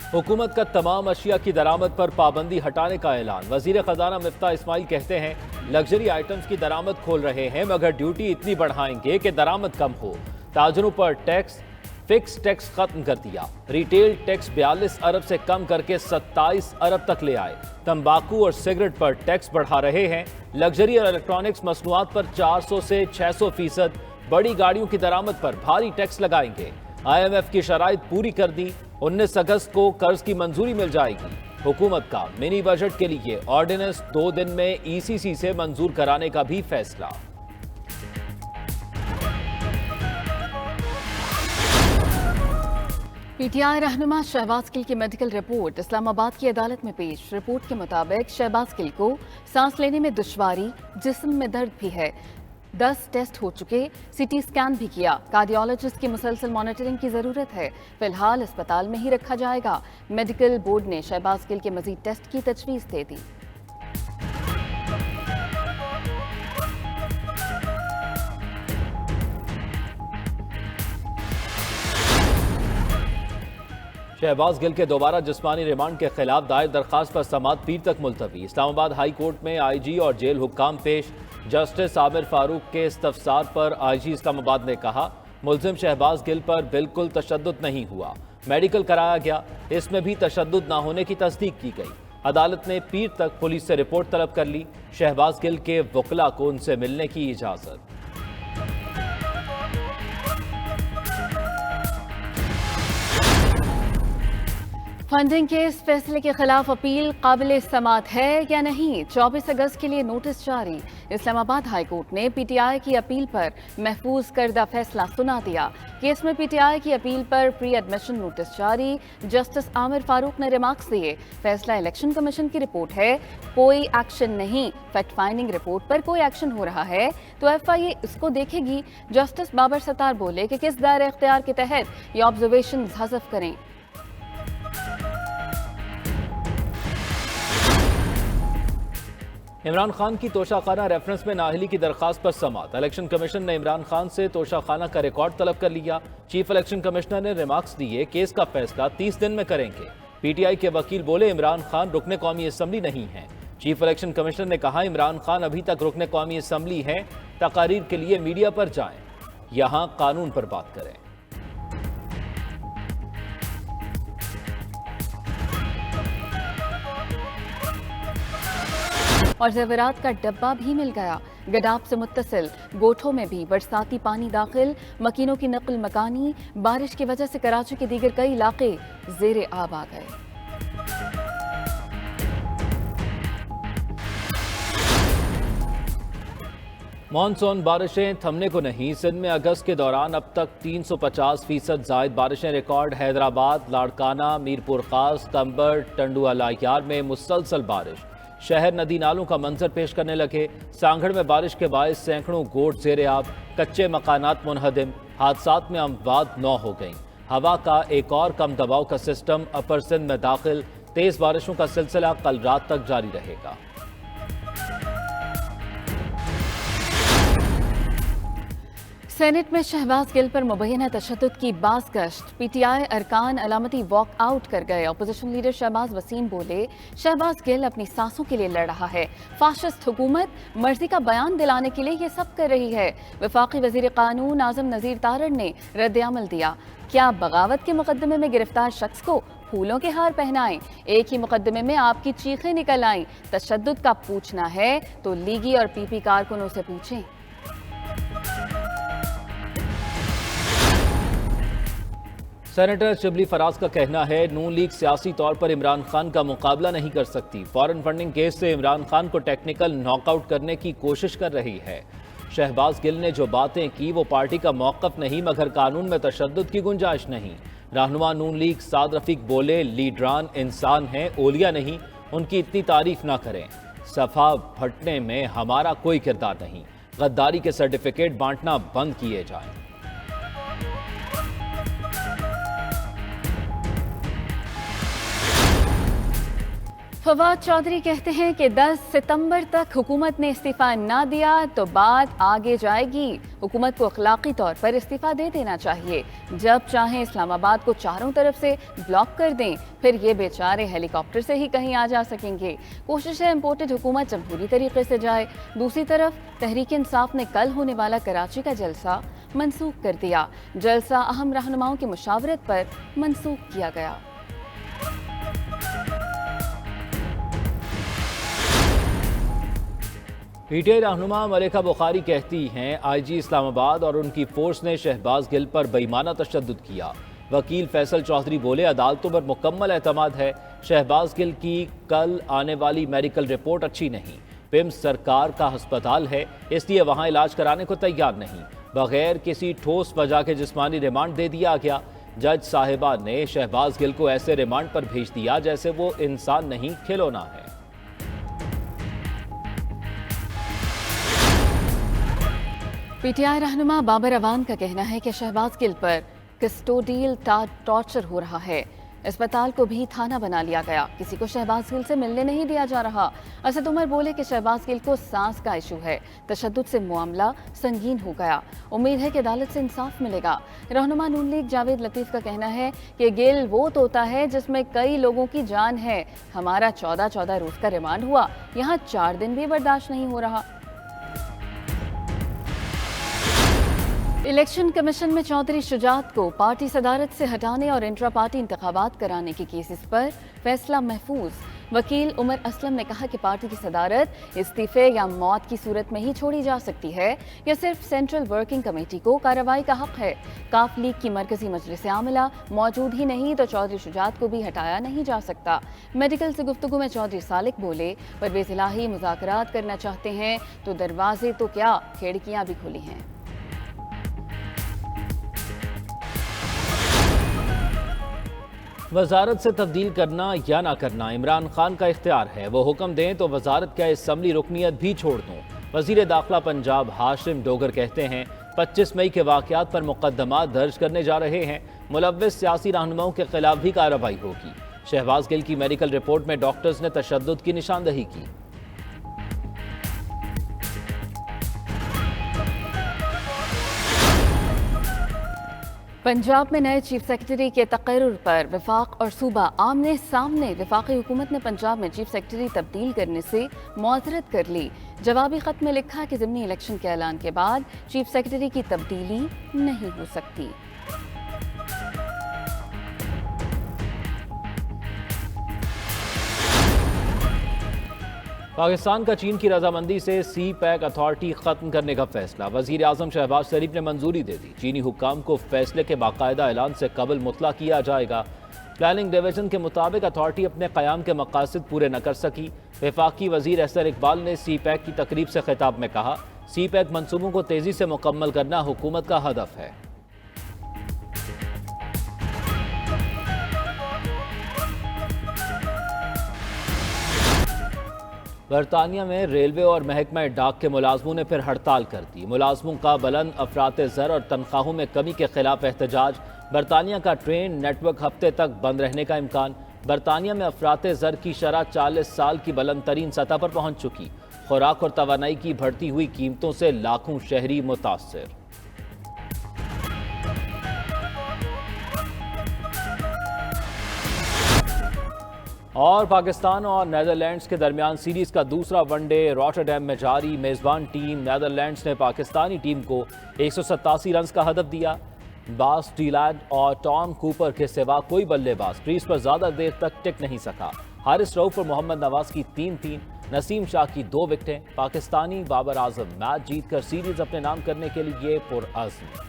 हुकूमत का तमाम अशिया की दरामद पर पाबंदी हटाने का ऐलान। वजीर खजाना मिफ्ता इस्माइल कहते हैं लग्जरी आइटम्स की दरामद खोल रहे हैं मगर ड्यूटी इतनी बढ़ाएंगे कि दरामद कम हो। ताजरों पर टैक्स फिक्स टैक्स खत्म कर दिया। रिटेल टैक्स 42 अरब से कम करके 27 अरब तक ले आए। तंबाकू और सिगरेट पर टैक्स बढ़ा रहे हैं। लग्जरी और इलेक्ट्रॉनिक्स मसनूआत पर 400 से 600%। बड़ी गाड़ियों की दरामद पर भारी टैक्स लगाएंगे। IMF की शराइत पूरी कर दी। 19 अगस्त को कर्ज की मंजूरी मिल जाएगी। हुकूमत का मिनी बजट के लिए ऑर्डिनेंस 2 दिन में ECC से मंजूर कराने का भी फैसला। PTI रहनुमा शहबाज गिल की मेडिकल रिपोर्ट इस्लामाबाद की अदालत में पेश। रिपोर्ट के मुताबिक शहबाज गिल को सांस लेने में दुश्वारी, जिस्म में दर्द भी है। 10 टेस्ट हो चुके, CT स्कैन भी किया। कार्डियोलॉजिस्ट की मुसलसल मॉनिटरिंग की जरूरत है। फिलहाल अस्पताल में ही रखा जाएगा। मेडिकल बोर्ड ने शहबाज गिल के मजीद टेस्ट की तजवीज दे दी। शहबाज गिल के दोबारा जिस्मानी रिमांड के खिलाफ दायर दरखास्त पर समाअत पीर तक मुलतवी। इस्लामाबाद हाई कोर्ट में IG और जेल हुक्काम पेश। जस्टिस आमिर फारूक के इस्तफसार पर IG इस्लामाबाद ने कहा मुल्जिम शहबाज गिल पर बिल्कुल तशद्दुद नहीं हुआ। मेडिकल कराया गया, इसमें भी तशद्दुद ना होने की तस्दीक की गई। अदालत ने पीर तक पुलिस से रिपोर्ट तलब कर ली। शहबाज गिल के वकला को उनसे मिलने की इजाजत। फंडिंग के इस फैसले के खिलाफ अपील काबिल समाअत है या नहीं? 24 अगस्त के लिए नोटिस जारी। इस्लामाबाद हाई कोर्ट ने PTI की अपील पर महफूज करदा फैसला सुना दिया। केस में PTI की अपील पर प्री एडमिशन नोटिस जारी। जस्टिस आमिर फारूक ने रिमार्क्स दिए। फैसला इलेक्शन कमीशन की रिपोर्ट है, कोई एक्शन नहीं। फैक्ट फाइंडिंग रिपोर्ट पर कोई एक्शन हो रहा है तो FIA इसको देखेगी। जस्टिस बाबर सत्तार बोले कि किस दायरे इख्तियार के तहत ये ऑब्जर्वेशन हज़फ करें। इमरान खान की तोशाखाना रेफरेंस में नाअहली की दरखास्त पर समाअत। इलेक्शन कमीशन ने इमरान खान से तोशाखाना का रिकॉर्ड तलब कर लिया। चीफ इलेक्शन कमिश्नर ने रिमार्क्स दिए, केस का फैसला 30 दिन में करेंगे। PTI के वकील बोले इमरान खान रुकने कौमी असम्बली नहीं है। चीफ इलेक्शन कमिश्नर ने कहा इमरान खान अभी तक रुकने कौमी असम्बली हैं। तकारीर के लिए मीडिया पर जाएं, यहां कानून पर बात करें। और ज़ेवरात का डब्बा भी मिल गया। गडाब से मुत्तसिल गोठों में भी बरसाती पानी दाखिल। मकीनों की नकल मकानी। बारिश की वजह से कराची के दीगर कई इलाके ज़ेरे आब आ गए। मानसून बारिशें थमने को नहीं। सिंध में अगस्त के दौरान अब तक 350% जायद बारिशें रिकॉर्ड। हैदराबाद, लाड़काना, मीरपुर खास, कंबर, टंडुआ लायार में मुसलसल बारिश। शहर नदी नालों का मंजर पेश करने लगे। सांगड़ में बारिश के बायस सैकड़ों गोट ज़ेरे आब, कच्चे मकानात मुनहदिम। हादसात में अमवात 9 हो गईं। हवा का एक और कम दबाव का सिस्टम अपर सिंध में दाखिल। तेज बारिशों का सिलसिला कल रात तक जारी रहेगा। सेनेट में शहबाज गिल पर मुबैना तशद्दुद की बाज़गश्त। PTI अरकान अलामती वॉक आउट कर गए। अपोजिशन लीडर शहबाज वसीम बोले शहबाज गिल अपनी सांसों के लिए लड़ रहा है। फाशिस्ट हुकूमत मर्जी का बयान दिलाने के लिए ये सब कर रही है। वफाकी वजीर कानून आजम नज़ीर तारड़ ने रद्द-ए-अमल दिया। क्या बगावत के मुकदमे में गिरफ्तार शख्स को फूलों के हार पहनाएं? एक ही मुकदमे में आपकी चीखें निकल आईं। तशद्दुद का पूछना है तो लीगी और PP कारकुनों से पूछें। सेनेटर शिबली फराज का कहना है नून लीग सियासी तौर पर इमरान खान का मुकाबला नहीं कर सकती। फॉरेन फंडिंग केस से इमरान खान को टेक्निकल नॉकआउट करने की कोशिश कर रही है। शहबाज गिल ने जो बातें की वो पार्टी का मौक़िफ़ नहीं मगर कानून में तशद्दुद की गुंजाइश नहीं। रहनुमा नून लीग साद रफीक बोले लीडरान इंसान हैं, ओलिया नहीं। उनकी इतनी तारीफ ना करें। सफा भटने में हमारा कोई किरदार नहीं। गद्दारी के सर्टिफिकेट बांटना बंद किए जाएं। फवाद चौधरी कहते हैं कि 10 सितंबर तक हुकूमत ने इस्तीफा ना दिया तो बात आगे जाएगी। हुकूमत को अखलाकी तौर पर इस्तीफा दे देना चाहिए। जब चाहें इस्लामाबाद को चारों तरफ से ब्लॉक कर दें, फिर ये बेचारे हेलीकॉप्टर से ही कहीं आ जा सकेंगे। कोशिश है इम्पोर्टेड हुकूमत जमहूरी तरीके से जाए। दूसरी तरफ तहरीक इंसाफ ने कल होने वाला कराची का जलसा मनसूख कर दिया। जलसा अहम रहनुमाओं की मुशावरत पर मनसूख किया गया। पीटीआई रहनुमा मलिका बुखारी कहती हैं आईजी इस्लामाबाद और उनकी फोर्स ने शहबाज गिल पर बेईमाना तशद्दुद किया। वकील फैसल चौधरी बोले अदालतों पर मुकम्मल एतमाद है। शहबाज गिल की कल आने वाली मेडिकल रिपोर्ट अच्छी नहीं। पिम्स सरकार का अस्पताल है, इसलिए वहां इलाज कराने को तैयार नहीं। बगैर किसी ठोस वजह के जिस्मानी रिमांड दे दिया गया। जज साहिबा ने शहबाज गिल को ऐसे रिमांड पर भेज दिया जैसे वो इंसान नहीं खिलौना है। पीटीआई रहनुमा बाबर अवान का कहना है कि शहबाज गिल पर कस्टोडियल टॉर्चर हो रहा है। अस्पताल को भी थाना बना लिया गया। किसी को शहबाज गिल से मिलने नहीं दिया जा रहा। असद उमर बोले कि शहबाज गिल को सांस का इशू है। तशद्दुद से मामला संगीन हो गया। उम्मीद है कि अदालत से इंसाफ मिलेगा। रहनुमा नून लीग जावेद लतीफ का कहना है कि गिल वो तोता है जिसमें कई लोगों की जान है। हमारा 14 रोज का रिमांड हुआ, यहाँ 4 दिन भी बर्दाश्त नहीं हो रहा। इलेक्शन कमीशन में चौधरी शुजात को पार्टी सदारत से हटाने और इंट्रा पार्टी इंतखाबात कराने के केसेस पर फैसला महफूज। वकील उमर असलम ने कहा कि पार्टी की सदारत इस्तीफे या मौत की सूरत में ही छोड़ी जा सकती है या सिर्फ सेंट्रल वर्किंग कमेटी को कार्रवाई का हक है। काफ लीग की मरकजी मजलिस आमिला मौजूद ही नहीं तो चौधरी शुजात को भी हटाया नहीं जा सकता। मेडिकल से गुफ्तगू में चौधरी सालिक बोले, परवेज इलाही मुज़ाकरात करना चाहते हैं तो दरवाजे तो क्या खिड़कियां भी खुली हैं। वजारत से तब्दील करना या ना करना इमरान खान का इख्तियार है। वो हुक्म दें तो वजारत क्या इसम्बली रुकनियत भी छोड़ दूं। वजीर दाखिला पंजाब हाशिम डोगर कहते हैं 25 मई के वाक़यात पर मुकदमा दर्ज करने जा रहे हैं। मुलव्विस सियासी रहनुमाओं के खिलाफ भी कार्रवाई होगी। शहबाज गिल की मेडिकल रिपोर्ट में डॉक्टर्स ने तशद्दुद की निशानदही की। पंजाब में नए चीफ सेक्रेटरी के तकर्रुर पर वफाक और सूबा आमने सामने। वफाकी हुकूमत ने पंजाब में चीफ सेक्रेटरी तब्दील करने से मुआज़रत कर ली। जवाबी खत में लिखा कि ज़िमनी इलेक्शन के ऐलान के बाद चीफ सेक्रेटरी की तब्दीली नहीं हो सकती। पाकिस्तान का चीन की रजामंदी से सी पैक अथॉरिटी खत्म करने का फैसला। वजीर आजम शहबाज शरीफ ने मंजूरी दे दी। चीनी हुक्काम को फैसले के बाकायदा ऐलान से कबल मुतला किया जाएगा। प्लानिंग डिवीजन के मुताबिक अथॉरिटी अपने क़याम के मकासद पूरे न कर सकी। वफाकी वजीर एहसन इकबाल ने सी पैक की तकरीब से खिताब में कहा, सी पैक मनसूबों को तेजी से मुकम्मल करना हुकूमत का हदफ है। बरतानिया में रेलवे और महकमा डाक के मुलाजमों ने फिर हड़ताल कर दी। मुलाजमों का बुलंद अफराते ज़र और तनख्वाहों में कमी के खिलाफ एहतजाज। बरतानिया का ट्रेन नेटवर्क हफ्ते तक बंद रहने का इम्कान। बरतानिया में अफराते ज़र की शरह 40 साल की बुलंद तरीन सतह पर पहुँच चुकी। खुराक और तवानाई की बढ़ती हुई कीमतों से लाखों शहरी मुतासर। और पाकिस्तान और नीदरलैंड्स के दरमियान सीरीज का दूसरा वनडे रॉटरडैम में जारी। मेज़बान टीम नीदरलैंड्स ने पाकिस्तानी टीम को 187 रन का हदफ दिया। बास डीलैंड और टॉम कूपर के सिवा कोई बल्लेबाज क्रीज पर ज्यादा देर तक टिक नहीं सका। हारिस रऊफ और मोहम्मद नवाज की 3-3, नसीम शाह की 2 विकेटें। पाकिस्तानी बाबर आजम मैच जीतकर सीरीज अपने नाम करने के लिए पुरअज़्म।